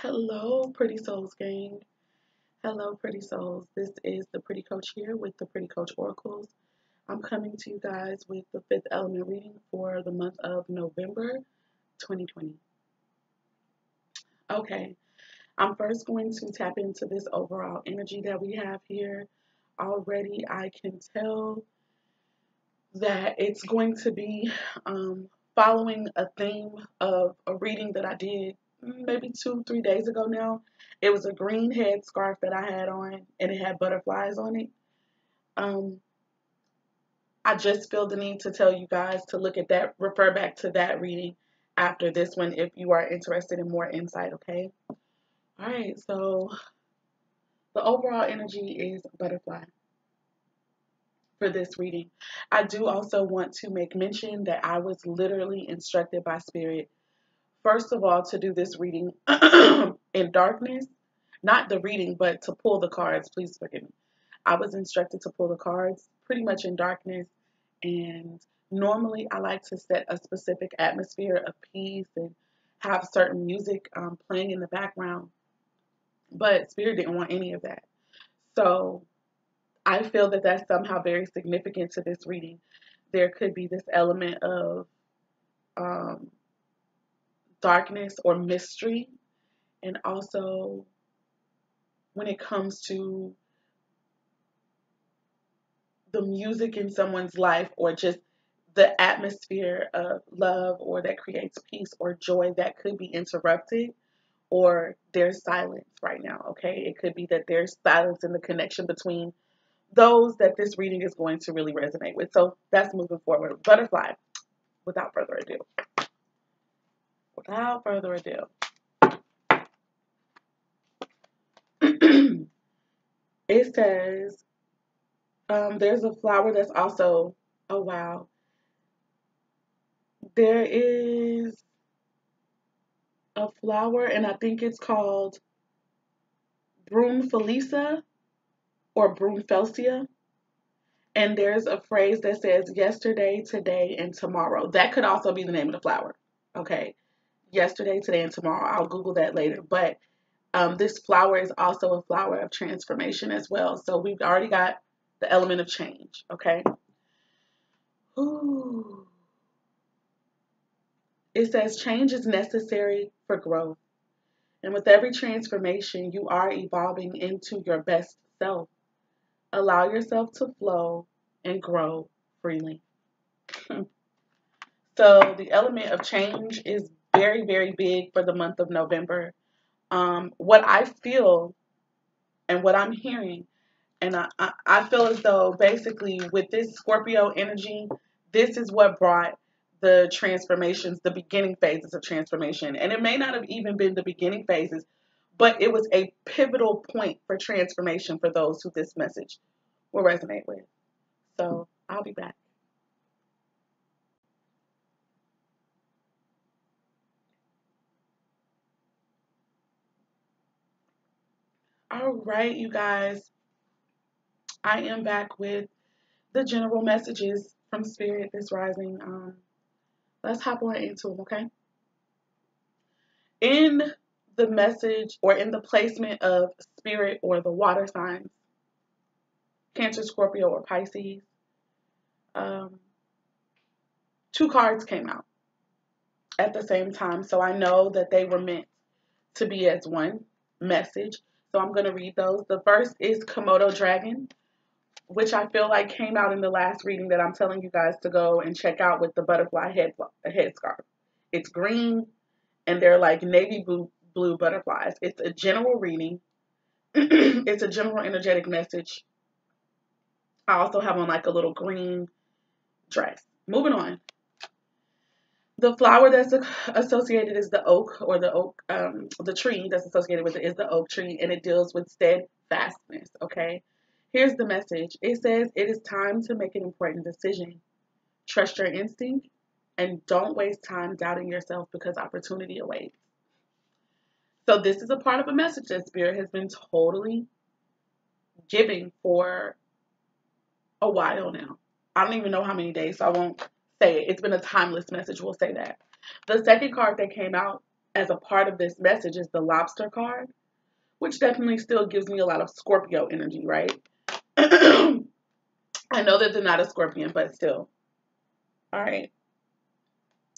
Hello, Pretty Souls gang. Hello, Pretty Souls. This is the Pretty Coach here with the Pretty Coach Oracles. I'm coming to you guys with the fifth element reading for the month of November 2020. Okay, I'm first going to tap into this overall energy that we have here. Already, I can tell that it's going to be following a theme of a reading that I did maybe 2, 3 days ago now. It was a green head scarf that I had on and it had butterflies on it. Um, I just feel the need to tell you guys to look at that, refer back to that reading after this one if you are interested in more insight, okay? All right, so the overall energy is butterfly for this reading. I do also want to make mention that I was literally instructed by Spirit, first of all, to do this reading in darkness. Not the reading, but to pull the cards. Please forgive me. I was instructed to pull the cards pretty much in darkness. And normally I like to set a specific atmosphere of peace and have certain music playing in the background. But Spirit didn't want any of that. So I feel that that's somehow very significant to this reading. There could be this element of um, darkness or mystery, and also when it comes to the music in someone's life or just the atmosphere of love or that creates peace or joy that could be interrupted or there's silence right now, okay? It could be that there's silence in the connection between those that this reading is going to really resonate with. So that's moving forward. Butterfly, without further ado. Without further ado. It says, there's a flower that's also, oh wow. There is a flower, and I think it's called Broomfelisa or Broomfelsia. And there's a phrase that says yesterday, today, and tomorrow. That could also be the name of the flower. Okay. Yesterday, today, and tomorrow. I'll Google that later. But this flower is also a flower of transformation as well. So we've already got the element of change. Okay. Ooh. It says change is necessary for growth. And with every transformation, you are evolving into your best self. Allow yourself to flow and grow freely. So the element of change is very, very big for the month of November. What I feel and what I'm hearing, and I feel as though basically with this Scorpio energy, this is what brought the transformations, the beginning phases of transformation. And it may not have even been the beginning phases, but it was a pivotal point for transformation for those who this message will resonate with. So I'll be back. All right, you guys, I am back with the general messages from Spirit this rising. Let's hop on into them, okay? In the message or in the placement of Spirit or the water signs, Cancer, Scorpio, or Pisces, um, two cards came out at the same time. So I know that they were meant to be as one message. So I'm going to read those. The first is Komodo Dragon, which I feel like came out in the last reading that I'm telling you guys to go and check out with the butterfly headscarf. It's green and they're like navy blue butterflies. It's a general reading. It's a general energetic message. I also have on like a little green dress. Moving on. The flower that's associated is the oak, or the tree that's associated with it is the oak tree, and it deals with steadfastness, okay? Here's the message. It says, it is time to make an important decision. Trust your instinct, and don't waste time doubting yourself because opportunity awaits. So this is a part of a message that Spirit has been totally giving for a while now. I don't even know how many days, so I won't say it. It's been a timeless message, we'll say that. The second card that came out as a part of this message is the lobster card, which definitely still gives me a lot of Scorpio energy, right? I know that they're not a scorpion, but still. All right.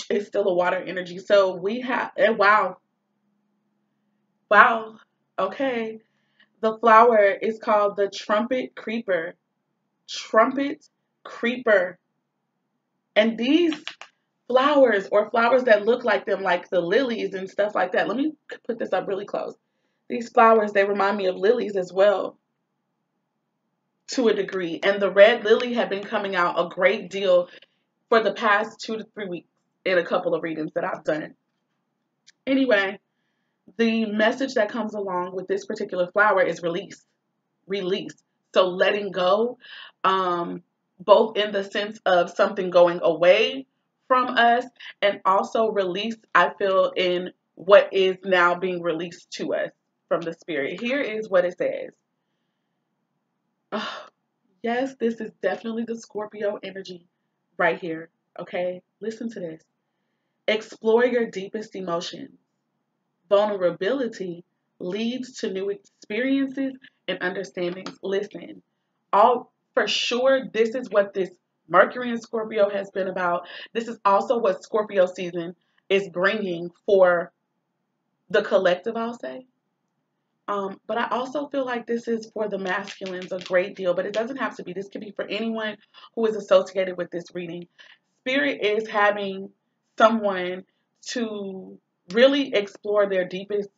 It's still a water energy. So we have, and wow, wow. Okay. The flower is called the trumpet creeper. Trumpet creeper. And these flowers, or flowers that look like them, like the lilies and stuff like that. Let me put this up really close. These flowers, they remind me of lilies as well, to a degree. And the red lily had been coming out a great deal for the past 2 to 3 weeks in a couple of readings that I've done. Anyway, the message that comes along with this particular flower is release. Release. So letting go, both in the sense of something going away from us, and also release, I feel, in what is now being released to us from the spirit. Here is what it says. Oh, yes, this is definitely the Scorpio energy right here. Okay, listen to this. Explore your deepest emotions. Vulnerability leads to new experiences and understandings. Listen, all for sure, this is what this Mercury in Scorpio has been about. This is also what Scorpio season is bringing for the collective, I'll say. But I also feel like this is for the masculines a great deal, but it doesn't have to be. This could be for anyone who is associated with this reading. Spirit is having someone to really explore their deepest,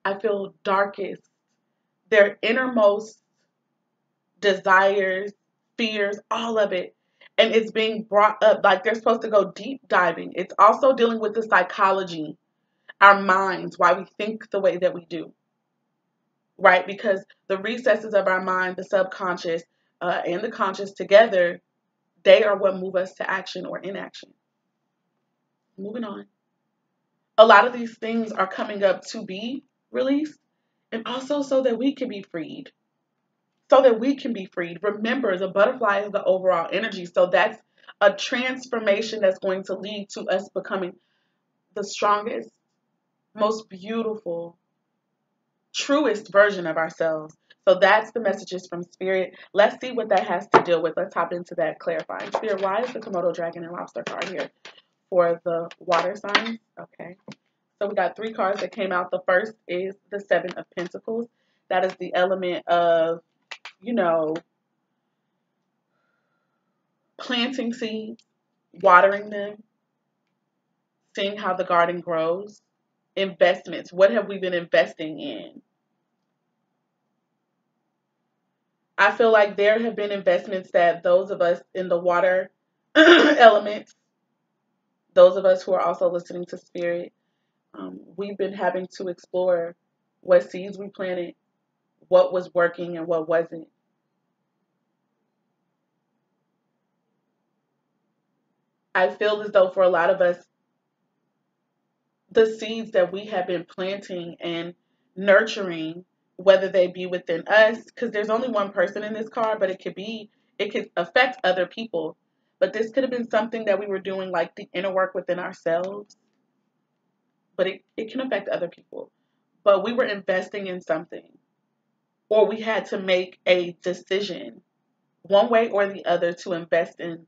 I feel, darkest, their innermost desires, fears, all of it. And it's being brought up like they're supposed to go deep diving. It's also dealing with the psychology, our minds, why we think the way that we do, right? Because the recesses of our mind, the subconscious, and the conscious together, they are what move us to action or inaction. Moving on. A lot of these things are coming up to be released, and also so that we can be freed. So that we can be freed. Remember, the butterfly is the overall energy. So that's a transformation that's going to lead to us becoming the strongest, most beautiful, truest version of ourselves. So that's the messages from Spirit. Let's see what that has to deal with. Let's hop into that clarifying. Spirit, why is the Komodo dragon and lobster card here for the water signs? Okay. So we got 3 cards that came out. The first is the 7 of Pentacles. That is the element of, you know, planting seeds, watering them, seeing how the garden grows. Investments. What have we been investing in? I feel like there have been investments that those of us in the water elements, those of us who are also listening to Spirit, we've been having to explore what seeds we planted, what was working and what wasn't. I feel as though for a lot of us, the seeds that we have been planting and nurturing, whether they be within us, because there's only one person in this card, but it could affect other people. But this could have been something that we were doing, like the inner work within ourselves, but it can affect other people. But we were investing in something, or we had to make a decision, one way or the other, to invest in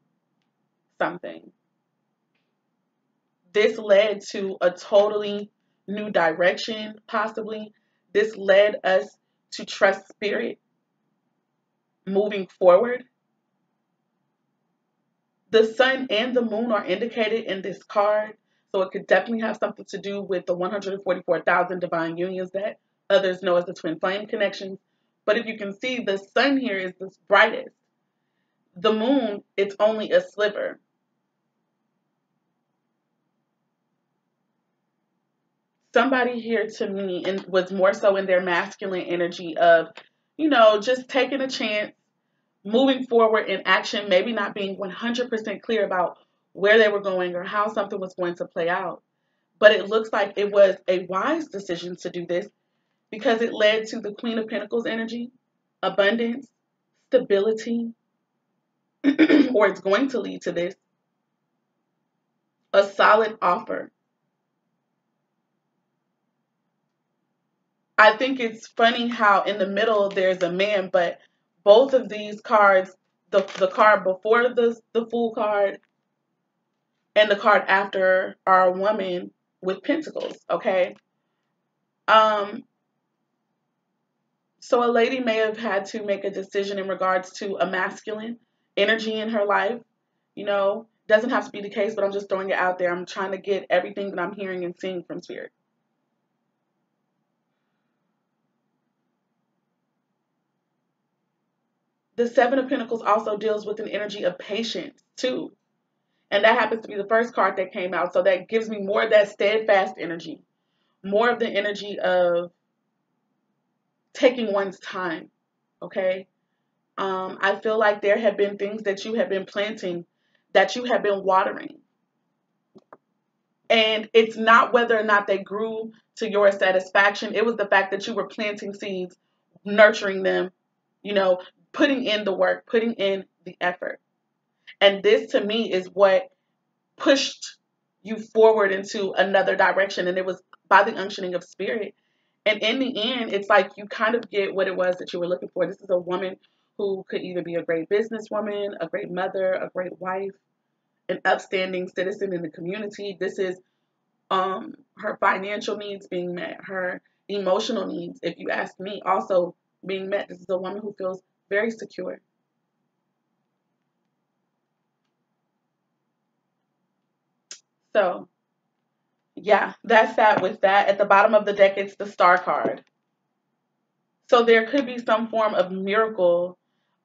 something. This led to a totally new direction, possibly. This led us to trust Spirit moving forward. The sun and the moon are indicated in this card, so it could definitely have something to do with the 144,000 divine unions that others know as the twin flame connections. But if you can see, the sun here is the brightest. The moon, it's only a sliver. Somebody here to me and was more so in their masculine energy of, just taking a chance, moving forward in action, maybe not being 100% clear about where they were going or how something was going to play out. But it looks like it was a wise decision to do this because it led to the Queen of Pentacles energy, abundance, stability, or it's going to lead to this, a solid offer. I think it's funny how in the middle there's a man, but both of these cards, the card before the Fool card and the card after, are a woman with pentacles, okay? Um, so a lady may have had to make a decision in regards to a masculine energy in her life. You know, doesn't have to be the case, but I'm just throwing it out there. I'm trying to get everything that I'm hearing and seeing from Spirit. The Seven of Pentacles also deals with an energy of patience too. And that happens to be the first card that came out. So that gives me more of that steadfast energy, more of the energy of taking one's time. Okay. I feel like there have been things that you have been planting, that you have been watering. And it's not whether or not they grew to your satisfaction. It was the fact that you were planting seeds, nurturing them, you know, putting in the work, putting in the effort. And this to me is what pushed you forward into another direction. And it was by the unctioning of Spirit. And in the end, it's like you kind of get what it was that you were looking for. This is a woman who could either be a great businesswoman, a great mother, a great wife, an upstanding citizen in the community. This is her financial needs being met, her emotional needs, if you ask me, also being met. This is a woman who feels very secure. So yeah, that's that with that. At the bottom of the deck, it's the Star card. So there could be some form of miracle,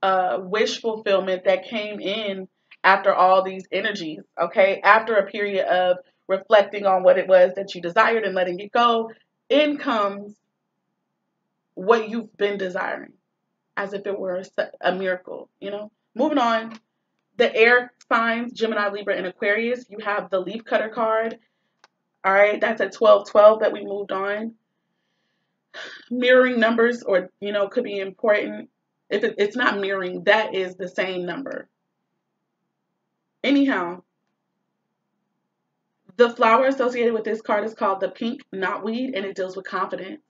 wish fulfillment that came in after all these energies, okay? After a period of reflecting on what it was that you desired and letting it go, in comes what you've been desiring, as if it were a miracle, you know? Moving on, the air signs, Gemini, Libra, and Aquarius, you have the leaf cutter card. All right, that's at 1212 that we moved on. Mirroring numbers, or, you know, could be important. If it's not mirroring, that is the same number. Anyhow, the flower associated with this card is called the pink knotweed, and it deals with confidence.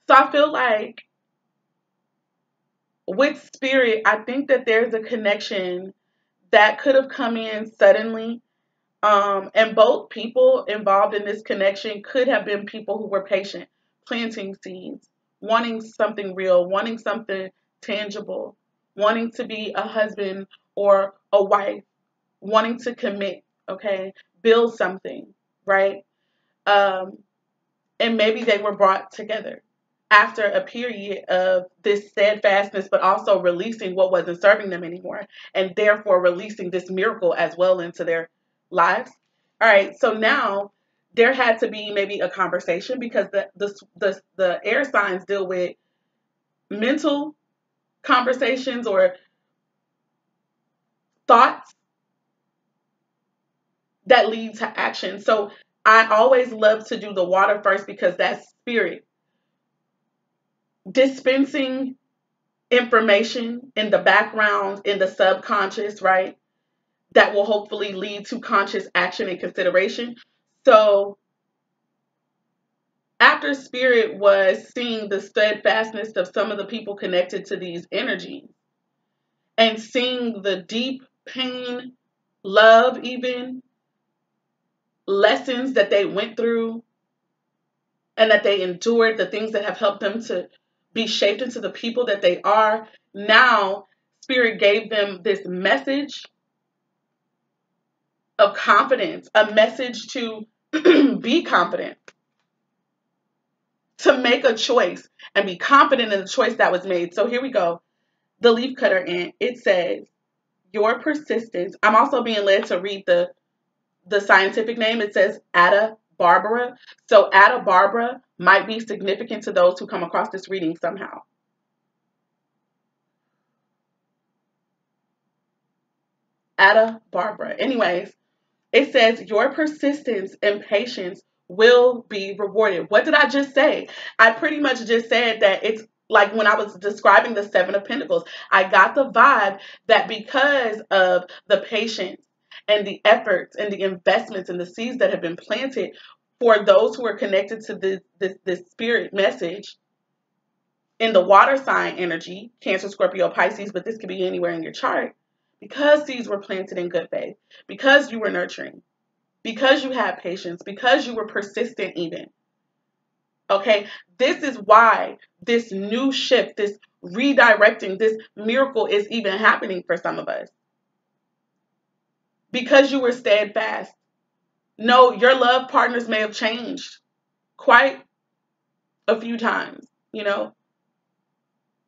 So I feel like with Spirit, I think that there's a connection that could have come in suddenly. And both people involved in this connection could have been people who were patient, planting seeds, wanting something real, wanting something tangible, wanting to be a husband or a wife, wanting to commit, okay, build something, right? Um, and maybe they were brought together after a period of this steadfastness, but also releasing what wasn't serving them anymore, and therefore releasing this miracle as well into their lives. All right, so now there had to be maybe a conversation, because the air signs deal with mental conversations or thoughts that lead to action. So I always love to do the water first, because that's Spirit dispensing information in the background, in the subconscious, right? That will hopefully lead to conscious action and consideration. So after Spirit was seeing the steadfastness of some of the people connected to these energies, and seeing the deep pain, love, even lessons that they went through and that they endured, the things that have helped them to be shaped into the people that they are, now Spirit gave them this message of confidence, a message to be confident, to make a choice and be confident in the choice that was made. So here we go. The leaf cutter, and it says, your persistence. I'm also being led to read the scientific name. It says Ada Barbara. So Ada Barbara might be significant to those who come across this reading somehow. Ada Barbara. Anyways, it says your persistence and patience will be rewarded. What did I just say? I pretty much just said that it's like when I was describing the Seven of Pentacles, I got the vibe that because of the patience and the efforts and the investments and the seeds that have been planted for those who are connected to this spirit message in the water sign energy, Cancer, Scorpio, Pisces, but this could be anywhere in your chart, because seeds were planted in good faith, because you were nurturing, because you had patience, because you were persistent even. Okay, this is why this new shift, this redirecting, this miracle is even happening for some of us. Because you were steadfast. No, your love partners may have changed quite a few times, you know,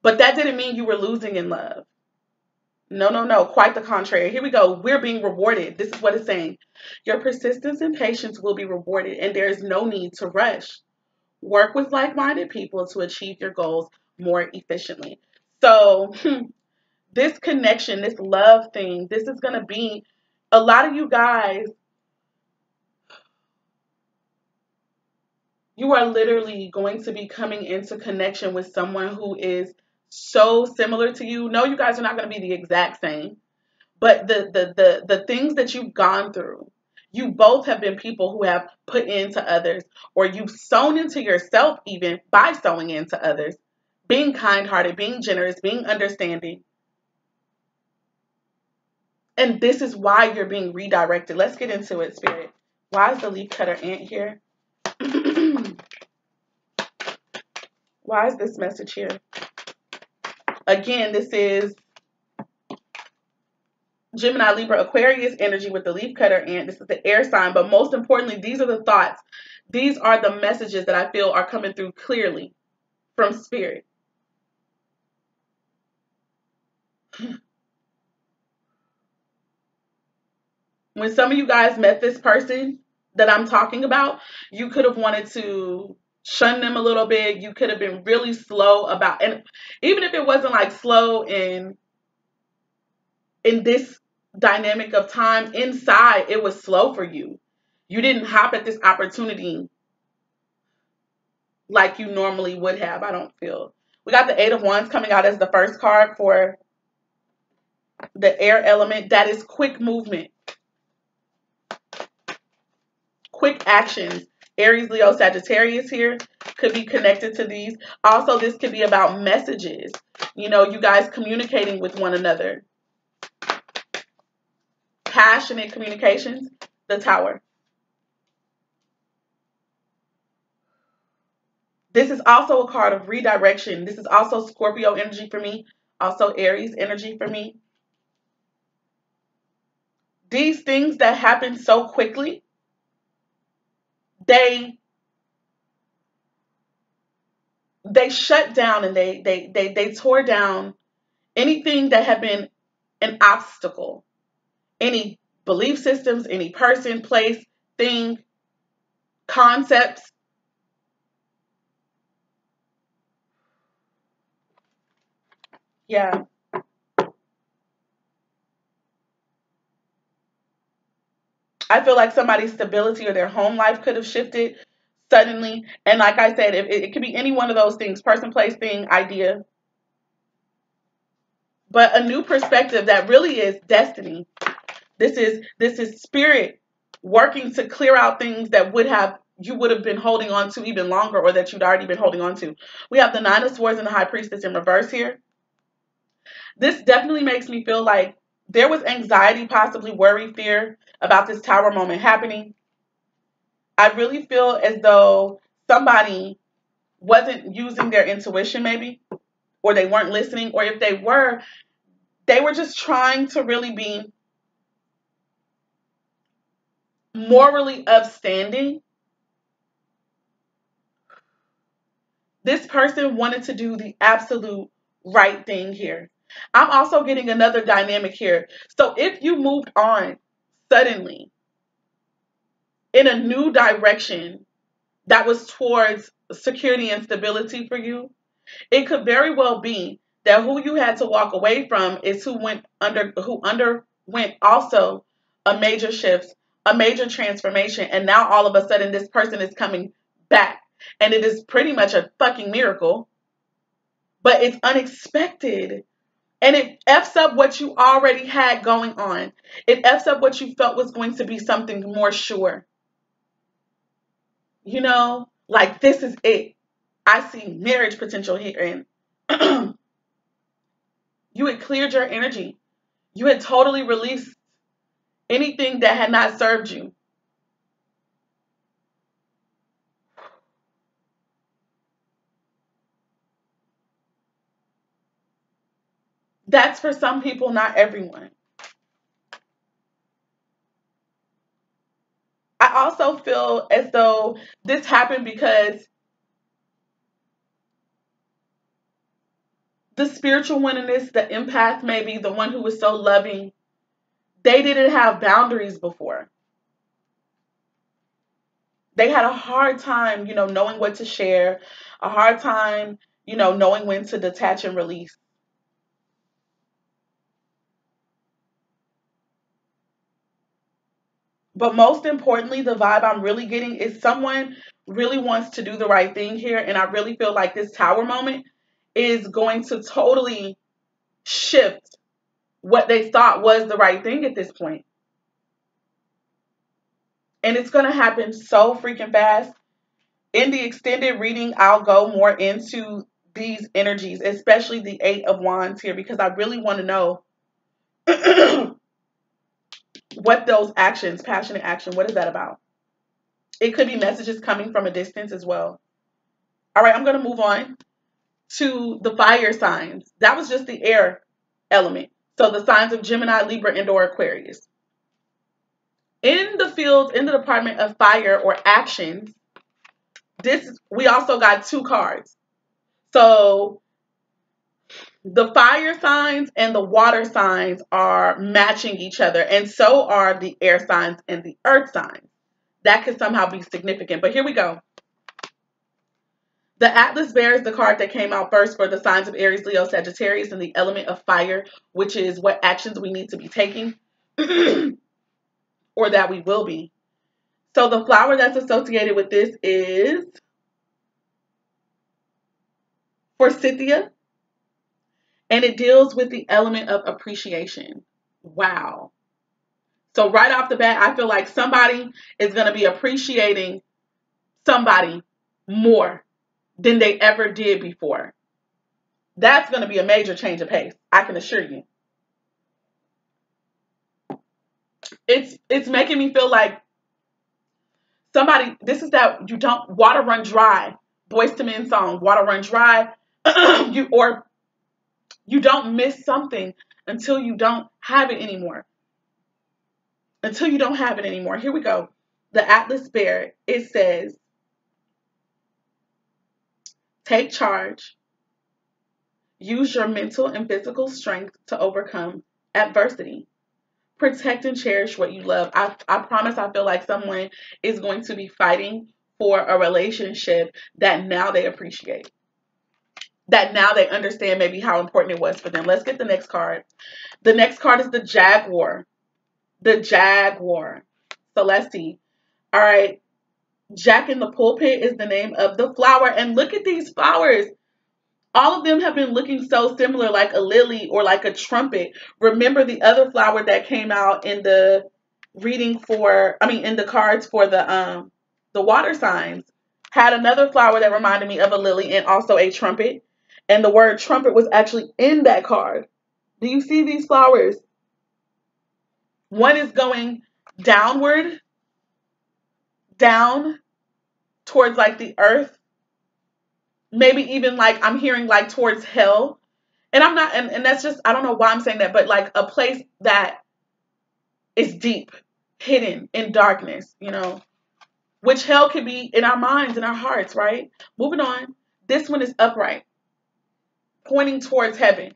but that didn't mean you were losing in love. No, no, no. Quite the contrary. Here we go. We're being rewarded. This is what it's saying. Your persistence and patience will be rewarded, and there is no need to rush. Work with like-minded people to achieve your goals more efficiently. So this connection, this love thing, this is going to be a lot of you guys. You are literally going to be coming into connection with someone who is so similar to you. No, you guys are not going to be the exact same. But the things that you've gone through, you both have been people who have put into others, or you've sown into yourself even by sowing into others, being kind-hearted, being generous, being understanding. And this is why you're being redirected. Let's get into it, Spirit. Why is the leaf cutter ant here? Why is this message here? Again, this is Gemini, Libra, Aquarius energy with the leaf cutter ant. This is the air sign. But most importantly, these are the thoughts. These are the messages that I feel are coming through clearly from Spirit. When some of you guys met this person that I'm talking about, you could have wanted to shun them a little bit. You could have been really slow about, and even if it wasn't like slow in this dynamic of time, inside it was slow for you. You didn't hop at this opportunity like you normally would have, I don't feel. We got the 8 of Wands coming out as the first card for the air element. That is quick movement, quick actions. Aries, Leo, Sagittarius here could be connected to these. Also, this could be about messages. You know, you guys communicating with one another. Passionate communications. The Tower. This is also a card of redirection. This is also Scorpio energy for me. Also Aries energy for me. These things that happen so quickly, they shut down and they tore down anything that had been an obstacle. Any belief systems, any person, place, thing, concepts. Yeah. I feel like somebody's stability or their home life could have shifted suddenly. And like I said, it could be any one of those things, person, place, thing, idea. But a new perspective that really is destiny. This is spirit working to clear out things that you would have been holding on to even longer, or that you'd already been holding on to. We have the 9 of Swords and the High Priestess in reverse here. This definitely makes me feel like there was anxiety, possibly worry, fear about this Tower moment happening. I really feel as though somebody wasn't using their intuition maybe, or they weren't listening, or if they were just trying to really be morally upstanding. This person wanted to do the absolute right thing here. I'm also getting another dynamic here. So if you moved on suddenly in a new direction that was towards security and stability for you, it could very well be that who you had to walk away from is who underwent also a major shift, a major transformation, and now all of a sudden this person is coming back. And it is pretty much a fucking miracle, but it's unexpected. And it F's up what you already had going on. It F's up what you felt was going to be something more sure. like this is it. I see marriage potential here. And you had cleared your energy. You had totally released anything that had not served you. That's for some people, not everyone. I also feel as though this happened because the spiritual one in this, the empath, maybe the one who was so loving, they didn't have boundaries before. They had a hard time, knowing what to share, a hard time, knowing when to detach and release. But most importantly, the vibe I'm really getting is someone really wants to do the right thing here. And I really feel like this tower moment is going to totally shift what they thought was the right thing at this point. And it's going to happen so freaking fast. In the extended reading, I'll go more into these energies, especially the Eight of Wands here, because I really want to know what those actions, passionate action, what is that about? It could be messages coming from a distance as well. All right, I'm going to move on to the fire signs. That was just the air element. So the signs of Gemini, Libra, and or Aquarius. In the field, in the department of fire or actions, we also got two cards. So the fire signs and the water signs are matching each other, and so are the air signs and the earth signs. That could somehow be significant. But here we go. The Atlas Bear is the card that came out first for the signs of Aries, Leo, Sagittarius, and the element of fire, which is what actions we need to be taking or that we will be. So the flower that's associated with this is Forsythia, and it deals with the element of appreciation. Wow. So right off the bat, I feel like somebody is going to be appreciating somebody more than they ever did before. That's going to be a major change of pace, I can assure you. It's making me feel like somebody, this is that you don't, water run dry. Boyz II Men song, water run dry. You don't miss something until you don't have it anymore. Until you don't have it anymore. Here we go. The Atlas Bear, it says, take charge. Use your mental and physical strength to overcome adversity. Protect and cherish what you love. I promise I feel like someone is going to be fighting for a relationship that now they appreciate. That now they understand maybe how important it was for them. Let's get the next card. The next card is the Jaguar. The Jaguar. So let's see. All right. Jack in the Pulpit is the name of the flower. And look at these flowers. All of them have been looking so similar, like a lily or like a trumpet. Remember the other flower that came out in the reading in the cards for the water signs, had another flower that reminded me of a lily and also a trumpet. And the word trumpet was actually in that card. Do you see these flowers? One is going downward, down towards like the earth. Maybe even like I'm hearing like towards hell. And I'm not, and that's just, I don't know why I'm saying that, but like a place that is deep, hidden in darkness, which hell could be in our minds, in our hearts, right? Moving on. This one is upright, pointing towards heaven.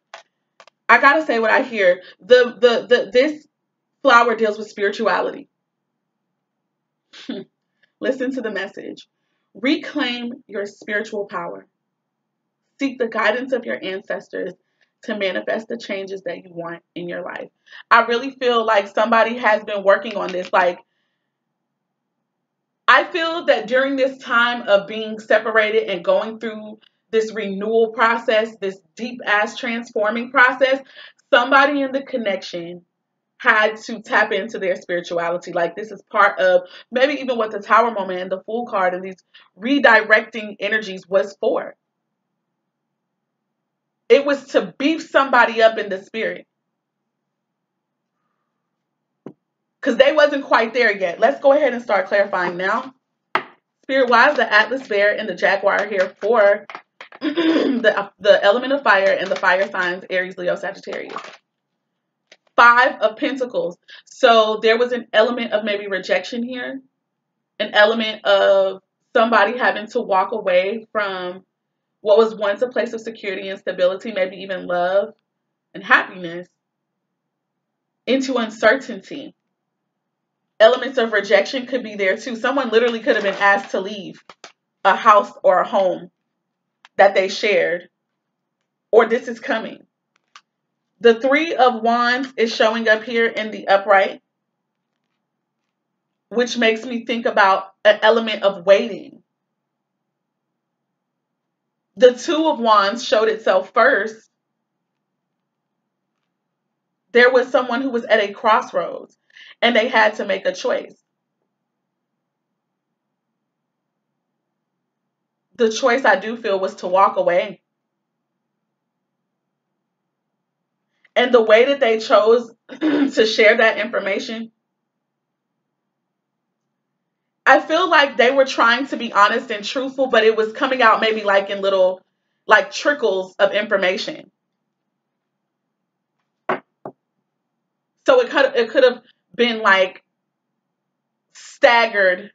I gotta say what I hear. This flower deals with spirituality. Listen to the message. Reclaim your spiritual power. Seek the guidance of your ancestors to manifest the changes that you want in your life. I really feel like somebody has been working on this. Like, I feel that during this time of being separated and going through this renewal process, this deep ass transforming process, somebody in the connection had to tap into their spirituality. Like this is part of maybe even what the Tower moment and the Fool card and these redirecting energies was for. It was to beef somebody up in the spirit. Because they wasn't quite there yet. Let's go ahead and start clarifying now. Spirit wise, the Atlas Bear and the Jaguar here for the element of fire and the fire signs, Aries, Leo, Sagittarius. 5 of Pentacles. So there was an element of maybe rejection here. An element of somebody having to walk away from what was once a place of security and stability, maybe even love and happiness, into uncertainty. Elements of rejection could be there too. Someone literally could have been asked to leave a house or a home that they shared, or this is coming. The 3 of Wands is showing up here in the upright, which makes me think about an element of waiting. The 2 of Wands showed itself first. There was someone who was at a crossroads and they had to make a choice. The choice I do feel was to walk away. And the way that they chose to share that information, I feel like they were trying to be honest and truthful, but it was coming out maybe like in little, like trickles of information. So it could have been like staggered,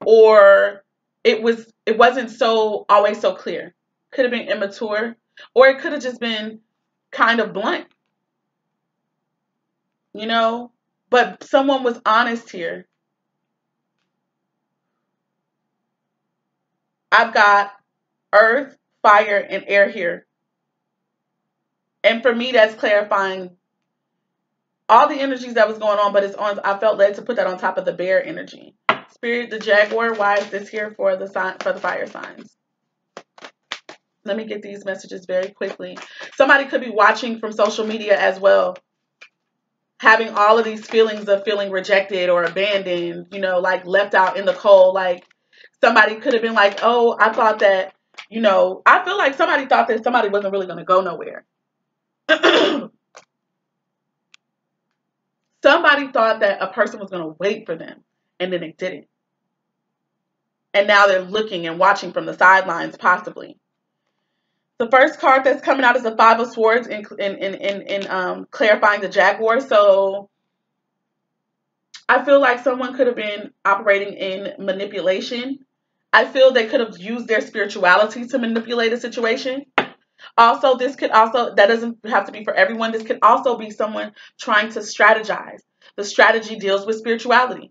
or it wasn't so always so clear. Could have been immature, or it could have just been kind of blunt, you know? But someone was honest here. I've got earth, fire, and air here. And for me, that's clarifying all the energies that was going on, but I felt led to put that on top of the bear energy. Spirit, the Jaguar, why is this here for the fire signs? Let me get these messages very quickly. Somebody could be watching from social media as well, having all of these feelings of feeling rejected or abandoned, you know, like left out in the cold. Like somebody could have been like, oh, I thought that, you know, I feel like somebody thought that somebody wasn't really going to go nowhere. Somebody thought that a person was going to wait for them, and then they didn't. And now they're looking and watching from the sidelines, possibly. The first card that's coming out is the 5 of Swords in clarifying the Jaguar. So I feel like someone could have been operating in manipulation. I feel they could have used their spirituality to manipulate a situation. Also, that doesn't have to be for everyone. This could also be someone trying to strategize. The strategy deals with spirituality.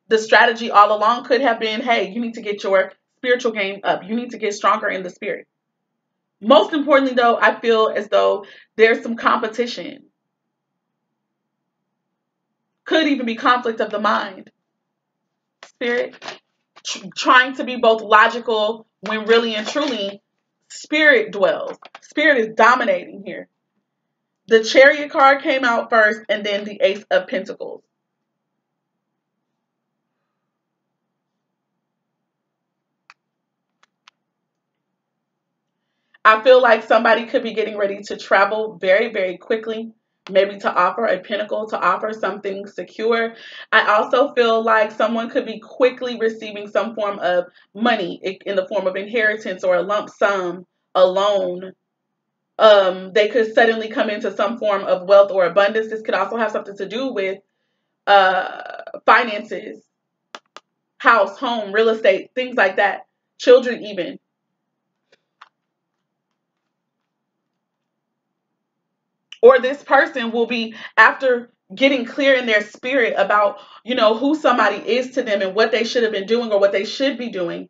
The strategy all along could have been, hey, you need to get your spiritual game up. You need to get stronger in the spirit. Most importantly, though, I feel as though there's some competition. Could even be conflict of the mind. Spirit, trying to be both logical when really and truly spirit dwells. Spirit is dominating here. The Chariot card came out first, and then the Ace of Pentacles. I feel like somebody could be getting ready to travel very, very quickly, maybe to offer a pinnacle, to offer something secure. I also feel like someone could be quickly receiving some form of money in the form of inheritance or a lump sum, a loan. They could suddenly come into some form of wealth or abundance. This could also have something to do with finances, house, home, real estate, things like that. Children even. Or this person will be, after getting clear in their spirit about, you know, who somebody is to them and what they should have been doing or what they should be doing.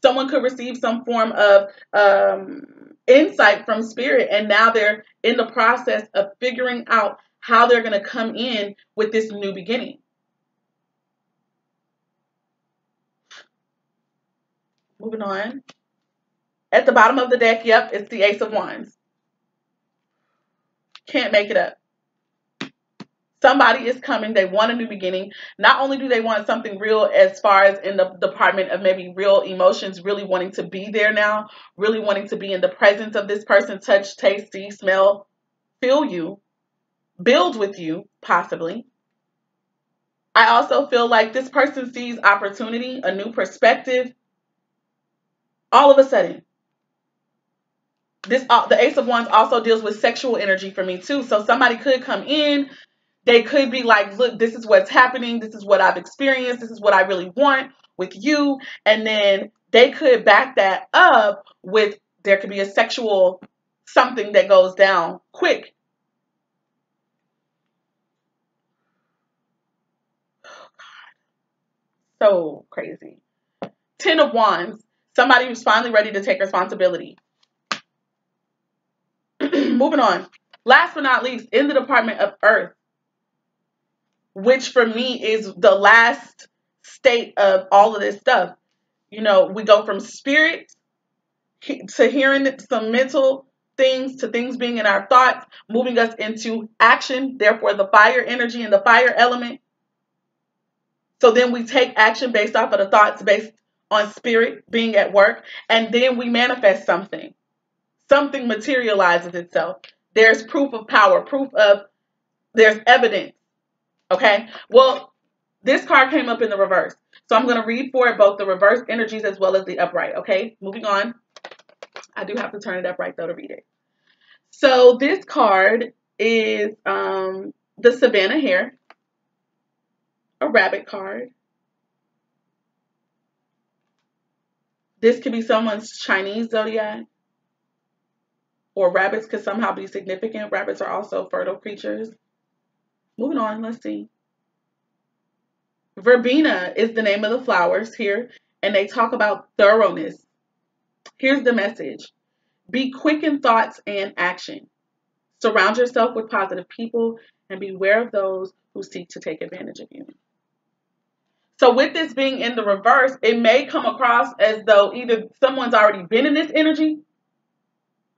Someone could receive some form of insight from spirit, and now they're in the process of figuring out how they're going to come in with this new beginning. Moving on. At the bottom of the deck, yep, it's the Ace of Wands. Can't make it up. Somebody is coming. They want a new beginning. Not only do they want something real as far as in the department of maybe real emotions, really wanting to be there now, really wanting to be in the presence of this person, touch, taste, see, smell, feel you, build with you, possibly. I also feel like this person sees opportunity, a new perspective, all of a sudden. The Ace of Wands also deals with sexual energy for me too. So somebody could come in. They could be like, look, this is what's happening. This is what I've experienced. This is what I really want with you. And then they could back that up with, there could be a sexual something that goes down quick. So crazy. 10 of Wands. Somebody who's finally ready to take responsibility. Moving on. Last but not least, in the department of Earth, which for me is the last state of all of this stuff. You know, we go from spirit to hearing some mental things to things being in our thoughts, moving us into action, therefore the fire energy and the fire element. So then we take action based off of the thoughts based on spirit being at work, and then we manifest something. Something materializes itself. There's proof of power, there's evidence. Okay? Well, this card came up in the reverse. So I'm going to read for it both the reverse energies as well as the upright. Okay? Moving on. I do have to turn it upright though to read it. So this card is the Savannah Hare, a rabbit card. This could be someone's Chinese zodiac, or rabbits could somehow be significant. Rabbits are also fertile creatures. Moving on, let's see. Verbena is the name of the flowers here, and they talk about thoroughness. Here's the message. Be quick in thoughts and action. Surround yourself with positive people and beware of those who seek to take advantage of you. So with this being in the reverse, it may come across as though either someone's already been in this energy,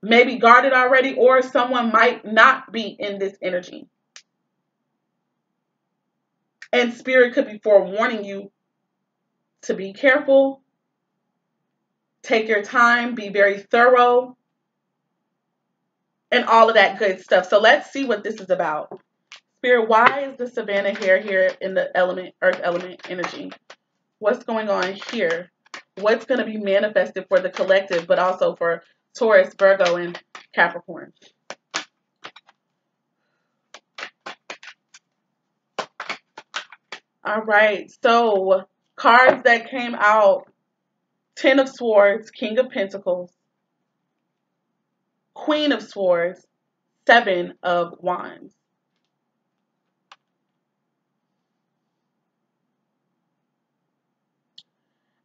maybe guarded already, or someone might not be in this energy. And spirit could be forewarning you to be careful, take your time, be very thorough, and all of that good stuff. So let's see what this is about. Spirit, why is the Savannah Hare here in the earth element energy? What's going on here? What's going to be manifested for the collective, but also for Taurus, Virgo, and Capricorn? All right, so cards that came out: 10 of Swords, King of Pentacles, Queen of Swords, 7 of Wands.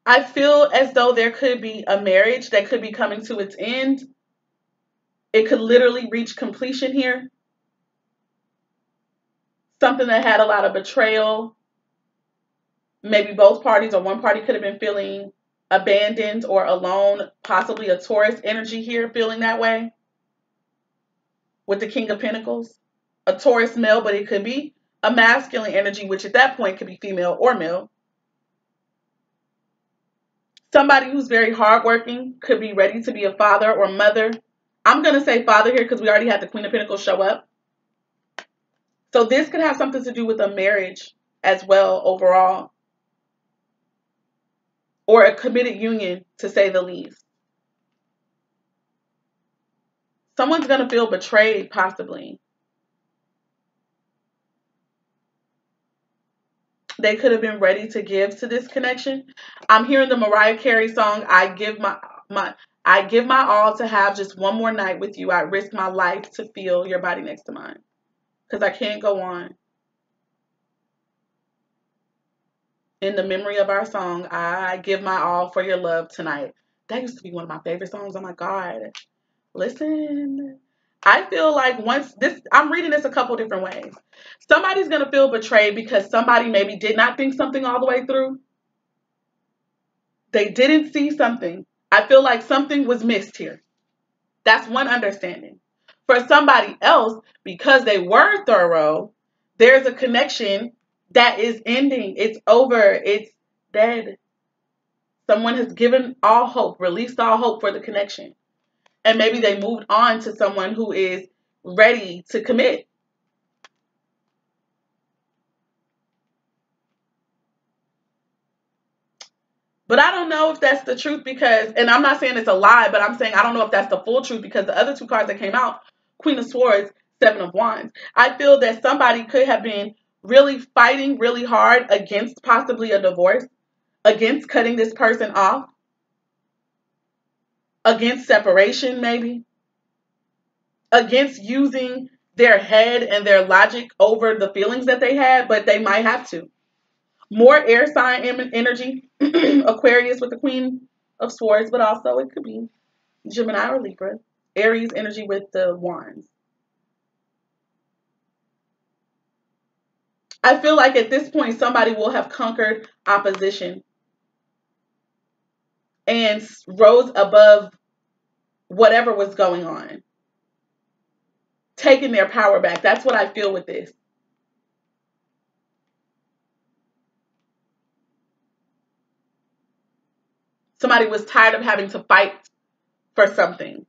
I feel as though there could be a marriage that could be coming to its end. It could literally reach completion here. Something that had a lot of betrayal. Maybe both parties or one party could have been feeling abandoned or alone. Possibly a Taurus energy here feeling that way. With the King of Pentacles. A Taurus male, but it could be a masculine energy, which at that point could be female or male. Somebody who's very hardworking could be ready to be a father or mother. I'm going to say father here because we already had the Queen of Pentacles show up. So this could have something to do with a marriage as well overall. Or a committed union, to say the least. Someone's going to feel betrayed, possibly. They could have been ready to give to this connection. I'm hearing the Mariah Carey song, I give my all to have just one more night with you. I risk my life to feel your body next to mine. Because I can't go on. In the memory of our song, I give my all for your love tonight. That used to be one of my favorite songs. Oh my God. Listen. I feel like I'm reading this a couple different ways. Somebody's going to feel betrayed because somebody maybe did not think something all the way through. They didn't see something. I feel like something was missed here. That's one understanding. For somebody else, because they were thorough, There's a connection that is ending. It's over. It's dead. Someone has given all hope, released all hope for the connection. And maybe they moved on to someone who is ready to commit. But I don't know if that's the truth because, and I'm not saying it's a lie, but I'm saying I don't know if that's the full truth because the other two cards that came out, Queen of Swords, Seven of Wands. I feel that somebody could have been really fighting really hard against possibly a divorce, against cutting this person off, against separation maybe, against using their head and their logic over the feelings that they had, but they might have to. More air sign energy, Aquarius with the Queen of Swords, but also it could be Gemini or Libra. Aries energy with the Wands. I feel like at this point somebody will have conquered opposition and rose above whatever was going on, taking their power back. That's what I feel with this. Somebody was tired of having to fight for something.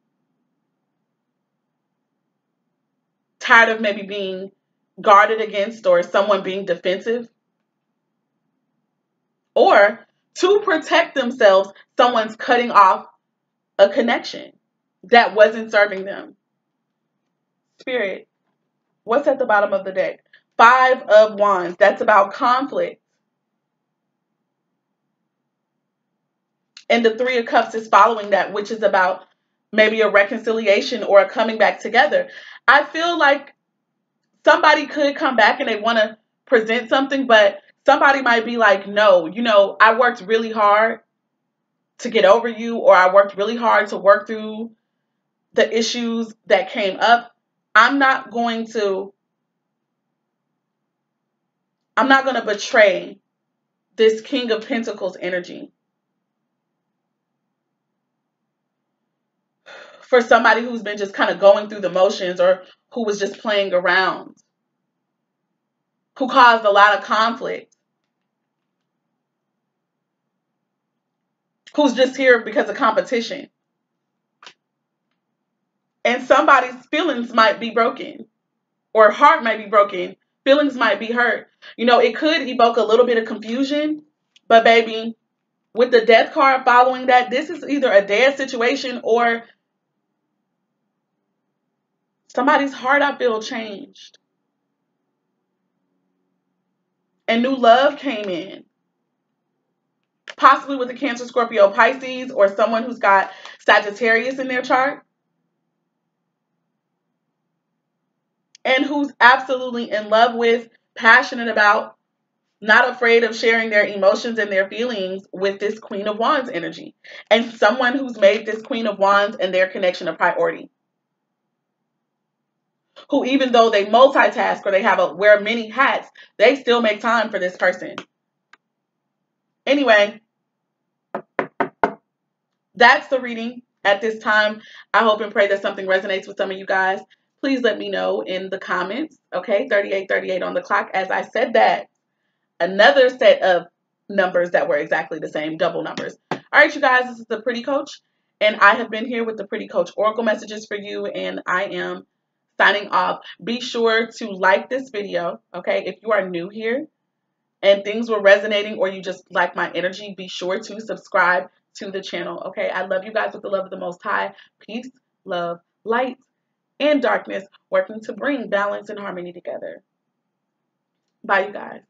Tired of maybe being guarded against or someone being defensive. Or to protect themselves, someone's cutting off a connection that wasn't serving them. Spirit, what's at the bottom of the deck? Five of Wands. That's about conflict. And the Three of Cups is following that, which is about maybe a reconciliation or a coming back together. I feel like somebody could come back and they want to present something, but somebody might be like, no, I worked really hard to get over you, or I worked really hard to work through the issues that came up. I'm not going to betray this King of Pentacles energy for somebody who's been just kind of going through the motions or who was just playing around, who caused a lot of conflict, who's just here because of competition. And somebody's feelings might be broken or heart might be broken. Feelings might be hurt. It could evoke a little bit of confusion, but baby, with the death card following that, this is either a dead situation or somebody's heart, I feel, changed. And new love came in. Possibly with the Cancer, Scorpio, Pisces, or someone who's got Sagittarius in their chart. And who's absolutely in love with, passionate about, not afraid of sharing their emotions and their feelings with this Queen of Wands energy. And someone who's made this Queen of Wands and their connection a priority. Who, even though they multitask or they wear many hats, they still make time for this person. Anyway, that's the reading at this time. I hope and pray that something resonates with some of you guys. Please let me know in the comments. Okay, 3838 on the clock. As I said that, another set of numbers that were exactly the same, double numbers. All right, you guys, this is the Pretty Coach, and I have been here with the Pretty Coach Oracle messages for you, and I am signing off. Be sure to like this video, okay? If you are new here and things were resonating or you just like my energy, be sure to subscribe to the channel, okay? I love you guys with the love of the Most High. Peace, love, light, and darkness, working to bring balance and harmony together. Bye, you guys.